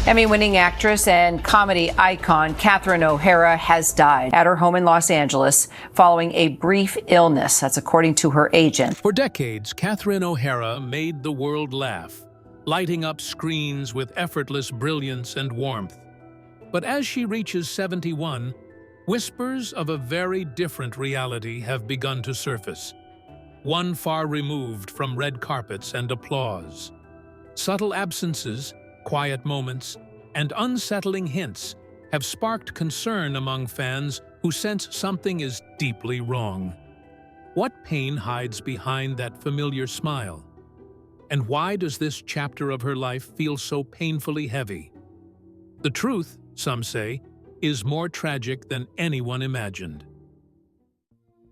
Emmy-winning actress and comedy icon Catherine O'Hara has died at her home in Los Angeles following a brief illness. That's according to her agent. For decades, Catherine O'Hara made the world laugh, lighting up screens with effortless brilliance and warmth. But as she reaches 71, whispers of a very different reality have begun to surface, one far removed from red carpets and applause. Subtle absences, quiet moments, and unsettling hints have sparked concern among fans who sense something is deeply wrong. What pain hides behind that familiar smile? And why does this chapter of her life feel so painfully heavy? The truth, some say, is more tragic than anyone imagined.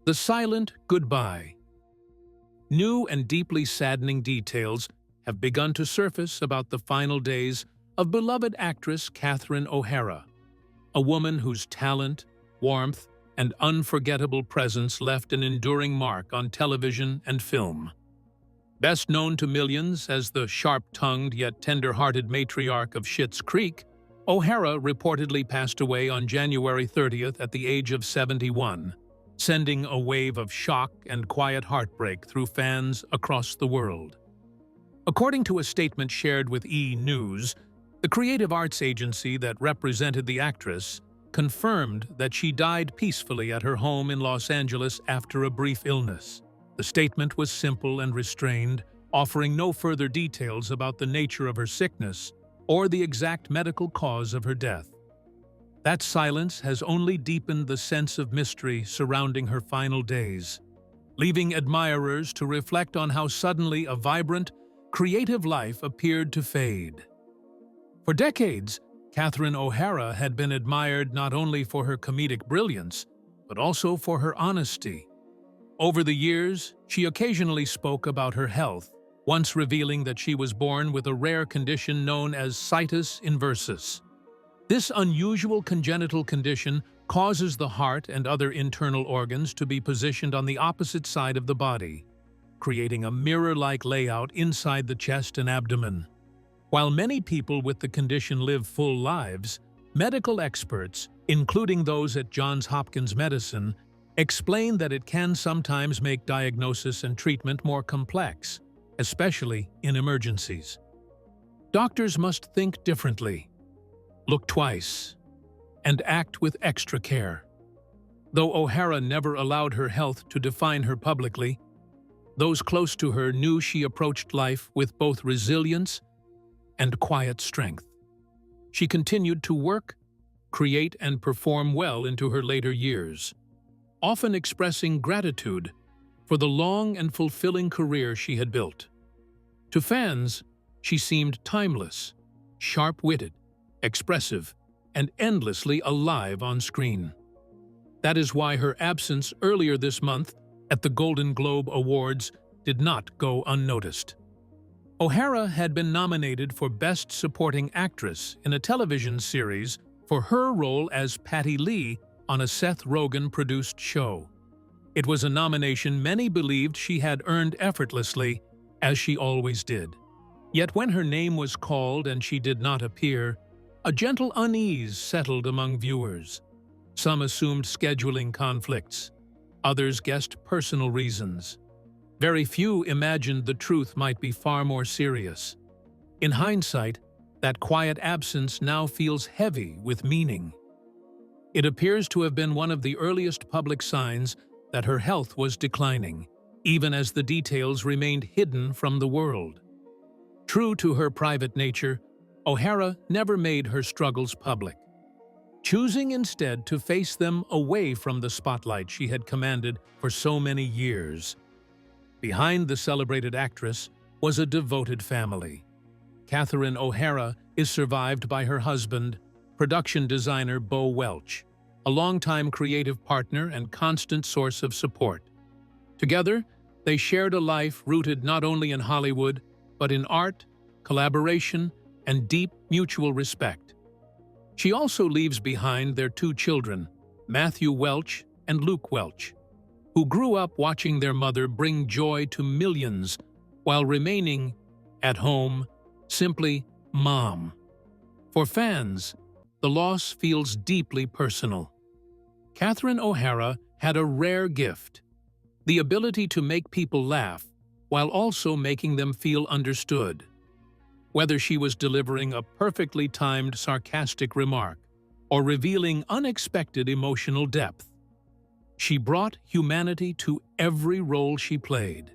The silent goodbye. New and deeply saddening details have begun to surface about the final days of beloved actress Catherine O'Hara, a woman whose talent, warmth, and unforgettable presence left an enduring mark on television and film. Best known to millions as the sharp-tongued yet tender-hearted matriarch of Schitt's Creek, O'Hara reportedly passed away on January 30th at the age of 71, sending a wave of shock and quiet heartbreak through fans across the world. According to a statement shared with E! News, the creative arts agency that represented the actress confirmed that she died peacefully at her home in Los Angeles after a brief illness. The statement was simple and restrained, offering no further details about the nature of her sickness or the exact medical cause of her death. That silence has only deepened the sense of mystery surrounding her final days, leaving admirers to reflect on how suddenly a vibrant, creative life appeared to fade. For decades, Catherine O'Hara had been admired not only for her comedic brilliance, but also for her honesty. Over the years, she occasionally spoke about her health, once revealing that she was born with a rare condition known as situs inversus. This unusual congenital condition causes the heart and other internal organs to be positioned on the opposite side of the body, creating a mirror-like layout inside the chest and abdomen. While many people with the condition live full lives, medical experts, including those at Johns Hopkins Medicine, explain that it can sometimes make diagnosis and treatment more complex, especially in emergencies. Doctors must think differently, look twice, and act with extra care. Though O'Hara never allowed her health to define her publicly, those close to her knew she approached life with both resilience and quiet strength. She continued to work, create, and perform well into her later years, often expressing gratitude for the long and fulfilling career she had built. To fans, she seemed timeless, sharp-witted, expressive, and endlessly alive on screen. That is why her absence earlier this month at the Golden Globe Awards did not go unnoticed. O'Hara had been nominated for Best Supporting Actress in a television series for her role as Patty Lee on a Seth Rogen-produced show. It was a nomination many believed she had earned effortlessly, as she always did. Yet when her name was called and she did not appear, a gentle unease settled among viewers. Some assumed scheduling conflicts. Others guessed personal reasons. Very few imagined the truth might be far more serious. In hindsight, that quiet absence now feels heavy with meaning. It appears to have been one of the earliest public signs that her health was declining, even as the details remained hidden from the world. True to her private nature, O'Hara never made her struggles public, choosing instead to face them away from the spotlight she had commanded for so many years. Behind the celebrated actress was a devoted family. Catherine O'Hara is survived by her husband, production designer Bo Welch, a longtime creative partner and constant source of support. Together, they shared a life rooted not only in Hollywood, but in art, collaboration, and deep mutual respect. She also leaves behind their two children, Matthew Welch and Luke Welch, who grew up watching their mother bring joy to millions while remaining, at home, simply Mom. For fans, the loss feels deeply personal. Catherine O'Hara had a rare gift, the ability to make people laugh while also making them feel understood. Whether she was delivering a perfectly timed sarcastic remark or revealing unexpected emotional depth, she brought humanity to every role she played.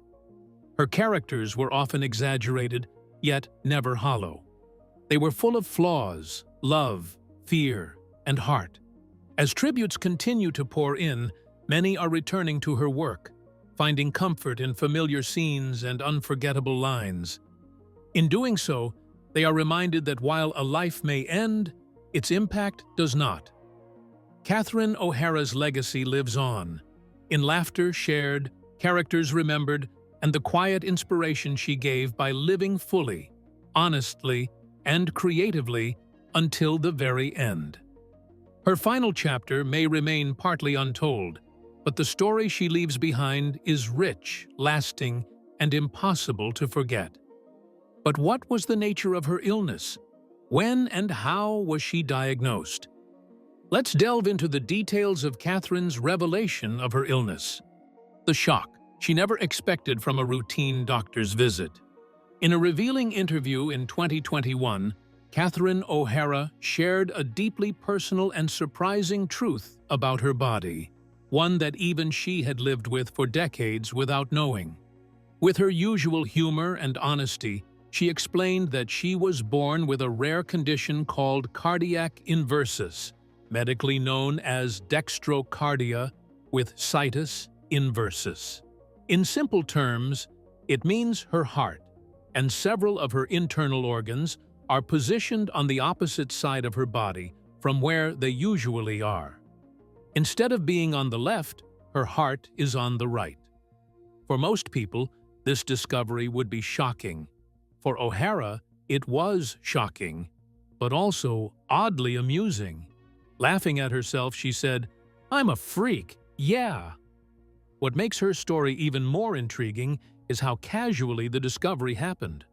Her characters were often exaggerated, yet never hollow. They were full of flaws, love, fear, and heart. As tributes continue to pour in, many are returning to her work, finding comfort in familiar scenes and unforgettable lines. In doing so, they are reminded that while a life may end, its impact does not. Catherine O'Hara's legacy lives on, in laughter shared, characters remembered, and the quiet inspiration she gave by living fully, honestly, and creatively until the very end. Her final chapter may remain partly untold, but the story she leaves behind is rich, lasting, and impossible to forget. But what was the nature of her illness? When and how was she diagnosed? Let's delve into the details of Catherine's revelation of her illness. The shock she never expected from a routine doctor's visit. In a revealing interview in 2021, Catherine O'Hara shared a deeply personal and surprising truth about her body, one that even she had lived with for decades without knowing. With her usual humor and honesty, she explained that she was born with a rare condition called cardiac inversus, medically known as dextrocardia with situs inversus. In simple terms, it means her heart and several of her internal organs are positioned on the opposite side of her body from where they usually are. Instead of being on the left, her heart is on the right. For most people, this discovery would be shocking. For O'Hara, it was shocking, but also oddly amusing. Laughing at herself, she said, "I'm a freak, yeah." What makes her story even more intriguing is how casually the discovery happened.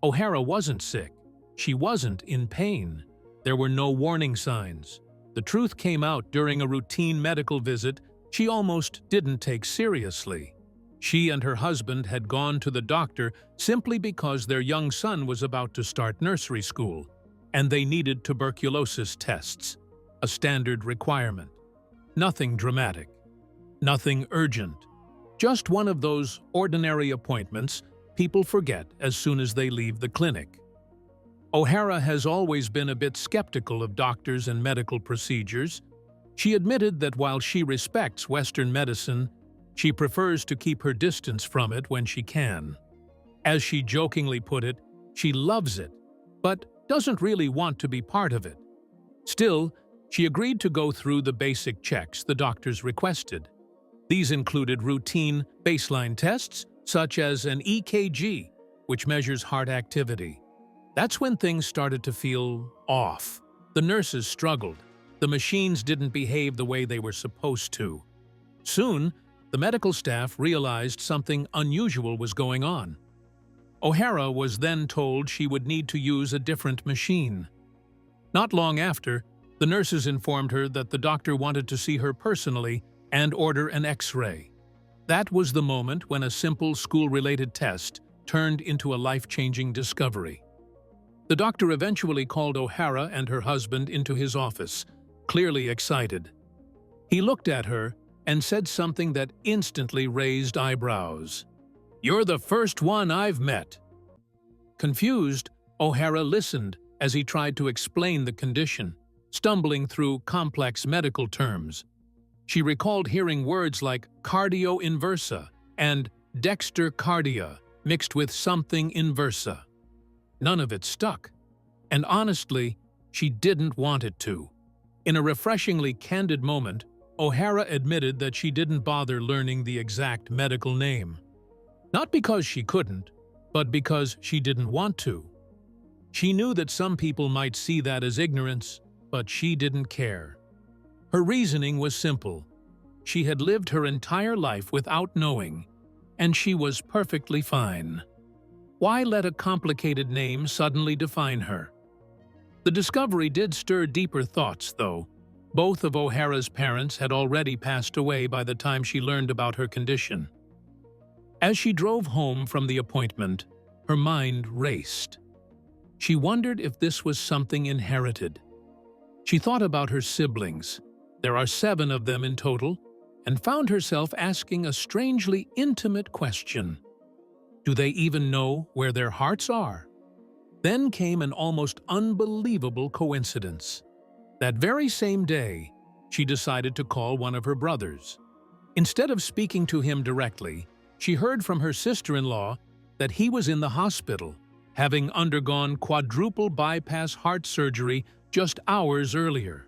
O'Hara wasn't sick. She wasn't in pain. There were no warning signs. The truth came out during a routine medical visit she almost didn't take seriously. She and her husband had gone to the doctor simply because their young son was about to start nursery school, and they needed tuberculosis tests, a standard requirement. Nothing dramatic, nothing urgent, just one of those ordinary appointments people forget as soon as they leave the clinic. O'Hara has always been a bit skeptical of doctors and medical procedures. She admitted that while she respects Western medicine, she prefers to keep her distance from it when she can. As she jokingly put it, she loves it, but doesn't really want to be part of it. Still, she agreed to go through the basic checks the doctors requested. These included routine baseline tests, such as an EKG, which measures heart activity. That's when things started to feel off. The nurses struggled. The machines didn't behave the way they were supposed to. Soon, the medical staff realized something unusual was going on. O'Hara was then told she would need to use a different machine. Not long after, the nurses informed her that the doctor wanted to see her personally and order an X-ray. That was the moment when a simple school-related test turned into a life-changing discovery. The doctor eventually called O'Hara and her husband into his office, clearly excited. He looked at her and said something that instantly raised eyebrows. "You're the first one I've met." Confused, O'Hara listened as he tried to explain the condition, stumbling through complex medical terms. She recalled hearing words like cardio inversa and dextrocardia mixed with something inversa. None of it stuck, and honestly, she didn't want it to. In a refreshingly candid moment, O'Hara admitted that she didn't bother learning the exact medical name. Not because she couldn't, but because she didn't want to. She knew that some people might see that as ignorance, but she didn't care. Her reasoning was simple. She had lived her entire life without knowing, and she was perfectly fine. Why let a complicated name suddenly define her? The discovery did stir deeper thoughts, though. Both of O'Hara's parents had already passed away by the time she learned about her condition. As she drove home from the appointment, her mind raced. She wondered if this was something inherited. She thought about her siblings. There are 7 of them in total, and found herself asking a strangely intimate question. Do they even know where their hearts are? Then came an almost unbelievable coincidence. That very same day, she decided to call one of her brothers. Instead of speaking to him directly, she heard from her sister-in-law that he was in the hospital, having undergone quadruple bypass heart surgery just hours earlier.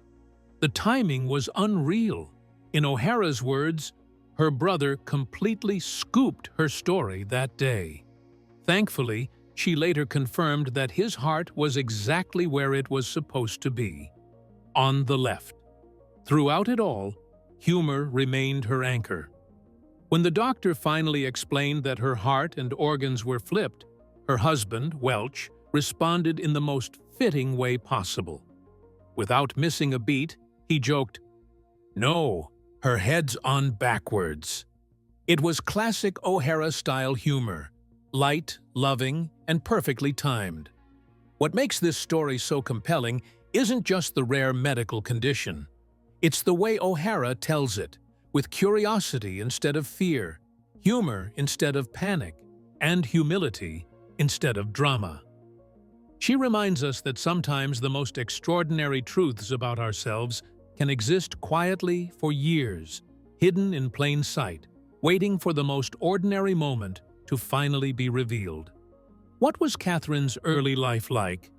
The timing was unreal. In O'Hara's words, her brother completely scooped her story that day. Thankfully, she later confirmed that his heart was exactly where it was supposed to be, on the left. Throughout it all, humor remained her anchor. When the doctor finally explained that her heart and organs were flipped, her husband, Welch, responded in the most fitting way possible. Without missing a beat, he joked, "No, her head's on backwards." It was classic O'Hara-style humor, light, loving, and perfectly timed. What makes this story so compelling isn't just the rare medical condition. It's the way O'Hara tells it, with curiosity instead of fear, humor instead of panic, and humility instead of drama. She reminds us that sometimes the most extraordinary truths about ourselves can exist quietly for years, hidden in plain sight, waiting for the most ordinary moment to finally be revealed. What was Catherine's early life like?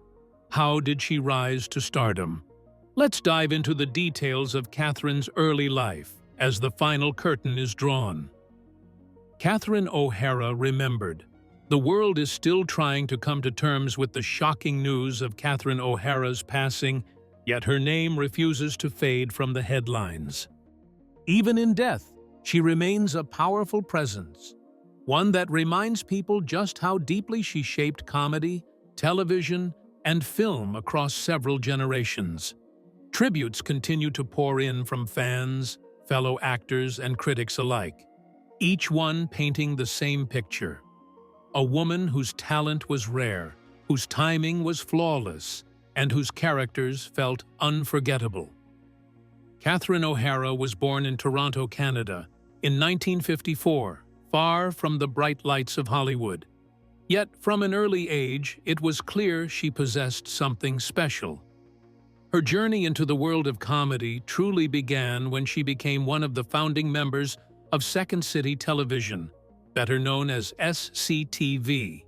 How did she rise to stardom? Let's dive into the details of Catherine's early life as the final curtain is drawn. Catherine O'Hara remembered. The world is still trying to come to terms with the shocking news of Catherine O'Hara's passing, yet her name refuses to fade from the headlines. Even in death, she remains a powerful presence, one that reminds people just how deeply she shaped comedy, television, and film across several generations. Tributes continue to pour in from fans, fellow actors, and critics alike, each one painting the same picture. A woman whose talent was rare, whose timing was flawless, and whose characters felt unforgettable. Catherine O'Hara was born in Toronto, Canada, in 1954, far from the bright lights of Hollywood. Yet, from an early age, it was clear she possessed something special. Her journey into the world of comedy truly began when she became one of the founding members of Second City Television, better known as SCTV.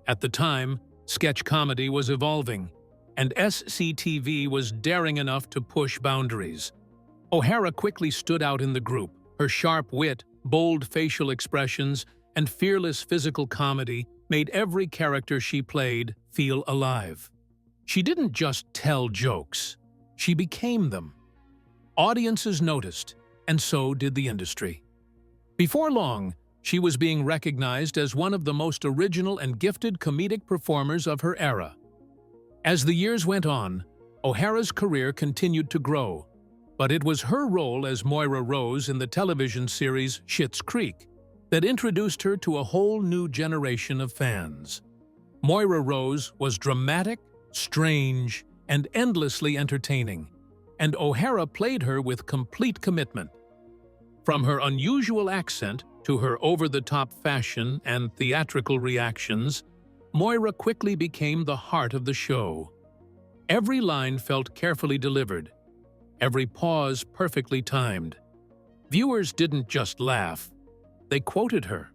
At the time, sketch comedy was evolving, and SCTV was daring enough to push boundaries. O'Hara quickly stood out in the group. Her sharp wit, bold facial expressions, and fearless physical comedy made every character she played feel alive. She didn't just tell jokes, she became them. Audiences noticed, and so did the industry. Before long, she was being recognized as one of the most original and gifted comedic performers of her era. As the years went on, O'Hara's career continued to grow, but it was her role as Moira Rose in the television series Schitt's Creek that introduced her to a whole new generation of fans. Moira Rose was dramatic, strange, and endlessly entertaining, and O'Hara played her with complete commitment. From her unusual accent to her over-the-top fashion and theatrical reactions, Moira quickly became the heart of the show. Every line felt carefully delivered, every pause perfectly timed. Viewers didn't just laugh, they quoted her.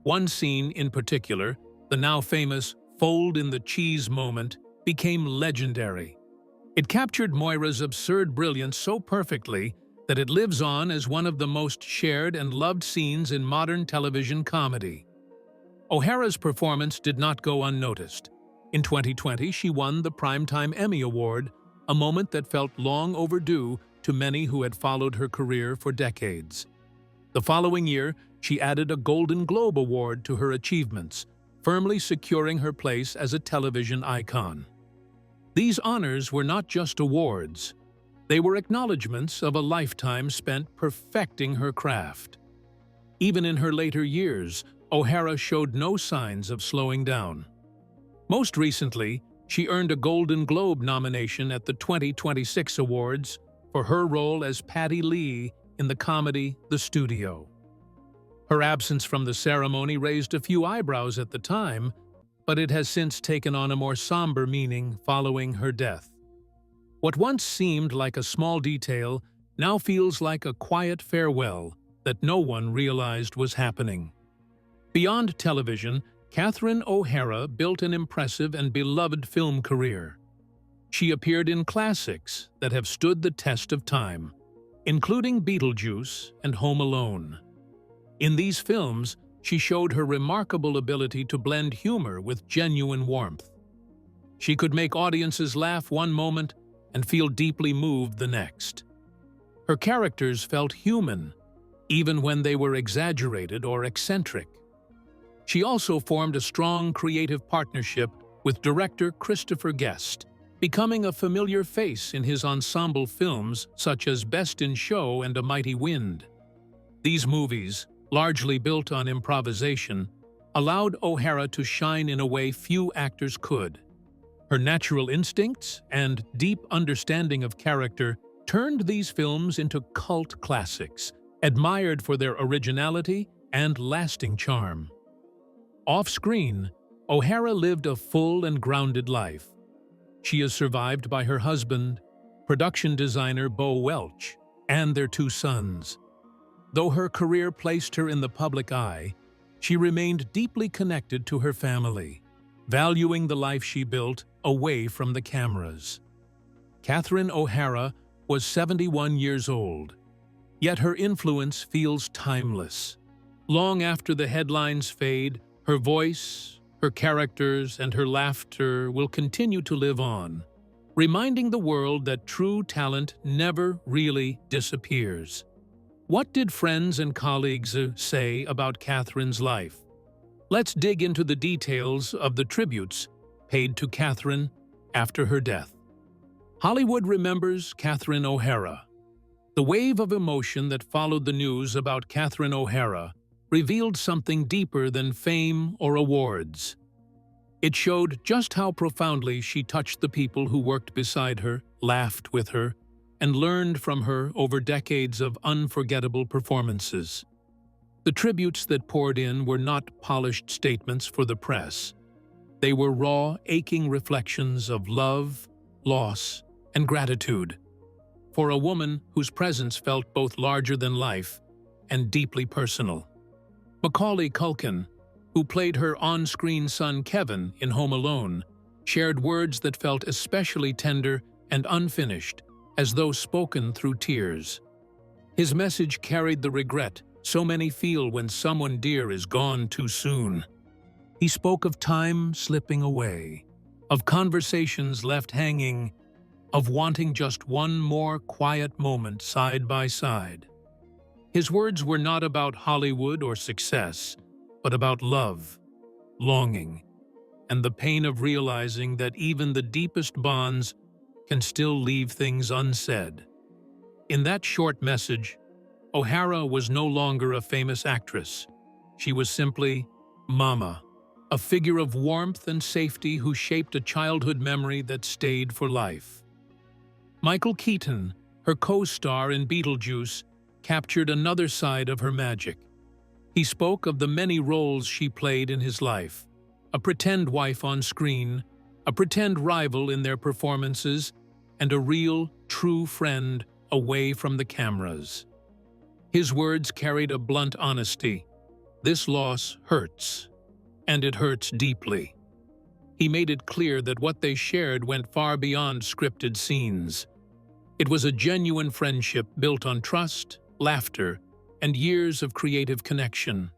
One scene in particular, the now famous fold in the cheese moment, became legendary. It captured Moira's absurd brilliance so perfectly that it lives on as one of the most shared and loved scenes in modern television comedy. O'Hara's performance did not go unnoticed. In 2020, she won the Primetime Emmy Award, a moment that felt long overdue to many who had followed her career for decades. The following year, she added a Golden Globe Award to her achievements, firmly securing her place as a television icon. These honors were not just awards. They were acknowledgments of a lifetime spent perfecting her craft. Even in her later years, O'Hara showed no signs of slowing down. Most recently, she earned a Golden Globe nomination at the 2026 Awards for her role as Patty Lee in the comedy The Studio. Her absence from the ceremony raised a few eyebrows at the time, but it has since taken on a more somber meaning following her death. What once seemed like a small detail now feels like a quiet farewell that no one realized was happening. Beyond television, Catherine O'Hara built an impressive and beloved film career. She appeared in classics that have stood the test of time, including Beetlejuice and Home Alone. In these films, she showed her remarkable ability to blend humor with genuine warmth. She could make audiences laugh one moment and feel deeply moved the next. Her characters felt human, even when they were exaggerated or eccentric. She also formed a strong creative partnership with director Christopher Guest, becoming a familiar face in his ensemble films such as Best in Show and A Mighty Wind. These movies, largely built on improvisation, allowed O'Hara to shine in a way few actors could. Her natural instincts and deep understanding of character turned these films into cult classics, admired for their originality and lasting charm. Off-screen, O'Hara lived a full and grounded life. She is survived by her husband, production designer Bo Welch, and their 2 sons. Though her career placed her in the public eye, she remained deeply connected to her family, valuing the life she built away from the cameras. Catherine O'Hara was 71 years old, yet her influence feels timeless. Long after the headlines fade, her voice, her characters, and her laughter will continue to live on, reminding the world that true talent never really disappears. What did friends and colleagues say about Catherine's life? Let's dig into the details of the tributes paid to Catherine after her death. Hollywood remembers Catherine O'Hara. The wave of emotion that followed the news about Catherine O'Hara revealed something deeper than fame or awards. It showed just how profoundly she touched the people who worked beside her, laughed with her, and learned from her over decades of unforgettable performances. The tributes that poured in were not polished statements for the press. They were raw, aching reflections of love, loss, and gratitude for a woman whose presence felt both larger than life and deeply personal. Macaulay Culkin, who played her on-screen son Kevin in Home Alone, shared words that felt especially tender and unfinished, as though spoken through tears. His message carried the regret so many feel when someone dear is gone too soon. He spoke of time slipping away, of conversations left hanging, of wanting just one more quiet moment side by side. His words were not about Hollywood or success, but about love, longing, and the pain of realizing that even the deepest bonds can still leave things unsaid. In that short message, O'Hara was no longer a famous actress. She was simply Mama, a figure of warmth and safety who shaped a childhood memory that stayed for life. Michael Keaton, her co-star in Beetlejuice, captured another side of her magic. He spoke of the many roles she played in his life: a pretend wife on screen, a pretend rival in their performances, and a real, true friend away from the cameras. His words carried a blunt honesty. This loss hurts, and it hurts deeply. He made it clear that what they shared went far beyond scripted scenes. It was a genuine friendship built on trust, laughter, and years of creative connection.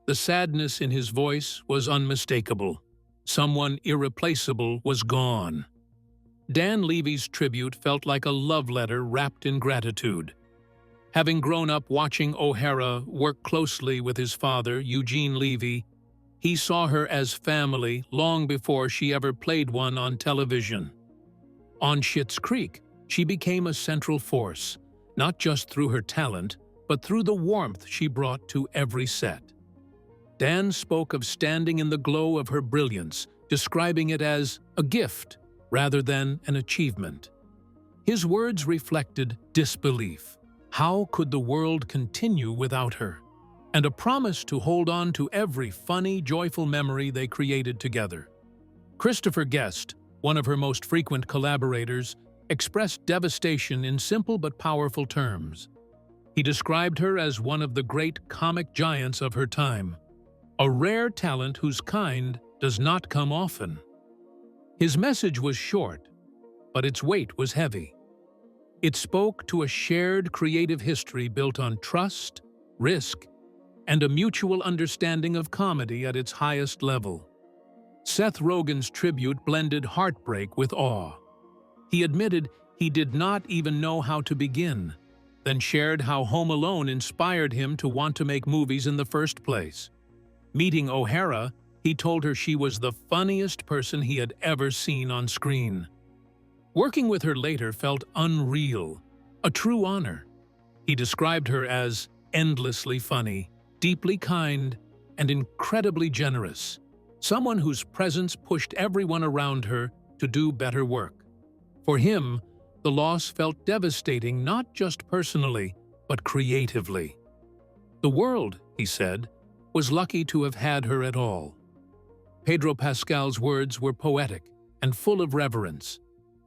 The sadness in his voice was unmistakable. Someone irreplaceable was gone. Dan Levy's tribute felt like a love letter wrapped in gratitude. Having grown up watching O'Hara work closely with his father, Eugene Levy, he saw her as family long before she ever played one on television. On Schitt's Creek, she became a central force, not just through her talent, but through the warmth she brought to every set. Dan spoke of standing in the glow of her brilliance, describing it as a gift rather than an achievement. His words reflected disbelief. How could the world continue without her? And a promise to hold on to every funny, joyful memory they created together. Christopher Guest, one of her most frequent collaborators, expressed devastation in simple but powerful terms. He described her as one of the great comic giants of her time, a rare talent whose kind does not come often. His message was short, but its weight was heavy. It spoke to a shared creative history built on trust, risk, and a mutual understanding of comedy at its highest level. Seth Rogen's tribute blended heartbreak with awe. He admitted he did not even know how to begin, then shared how Home Alone inspired him to want to make movies in the first place. Meeting O'Hara, he told her she was the funniest person he had ever seen on screen. Working with her later felt unreal, a true honor. He described her as endlessly funny, deeply kind, and incredibly generous, someone whose presence pushed everyone around her to do better work. For him, the loss felt devastating not just personally, but creatively. The world, he said, was lucky to have had her at all. Pedro Pascal's words were poetic and full of reverence.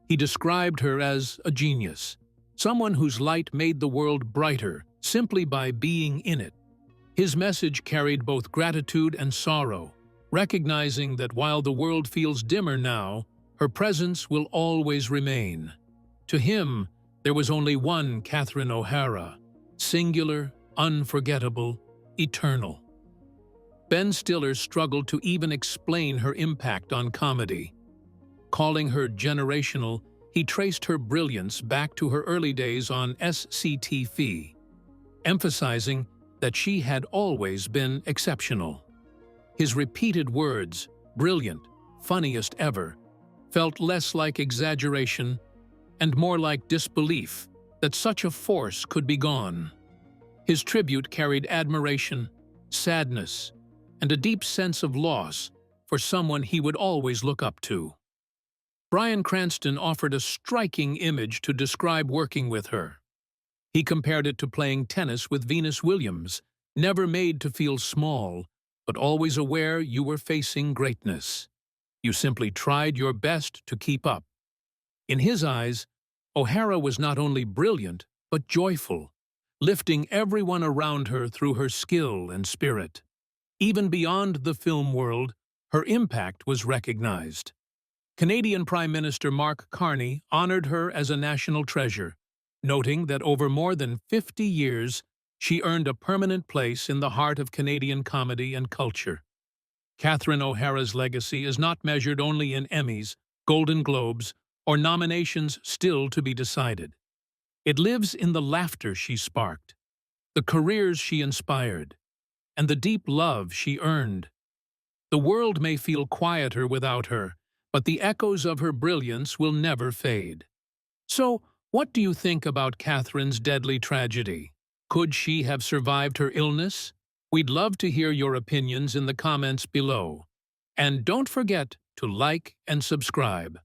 He described her as a genius, someone whose light made the world brighter simply by being in it. His message carried both gratitude and sorrow, recognizing that while the world feels dimmer now, her presence will always remain. To him, there was only one Catherine O'Hara, singular, unforgettable, eternal. Ben Stiller struggled to even explain her impact on comedy. Calling her generational, he traced her brilliance back to her early days on SCTV, emphasizing that she had always been exceptional. His repeated words, brilliant, funniest ever, felt less like exaggeration and more like disbelief that such a force could be gone. His tribute carried admiration, sadness, and a deep sense of loss for someone he would always look up to. Bryan Cranston offered a striking image to describe working with her. He compared it to playing tennis with Venus Williams, never made to feel small, but always aware you were facing greatness. You simply tried your best to keep up. In his eyes, O'Hara was not only brilliant, but joyful, lifting everyone around her through her skill and spirit. Even beyond the film world, her impact was recognized. Canadian Prime Minister Mark Carney honored her as a national treasure, noting that over more than 50 years, she earned a permanent place in the heart of Canadian comedy and culture. Catherine O'Hara's legacy is not measured only in Emmys, Golden Globes, or nominations still to be decided. It lives in the laughter she sparked, the careers she inspired, and the deep love she earned. The world may feel quieter without her, but the echoes of her brilliance will never fade. So, what do you think about Catherine's deadly tragedy? Could she have survived her illness? We'd love to hear your opinions in the comments below. And don't forget to like and subscribe.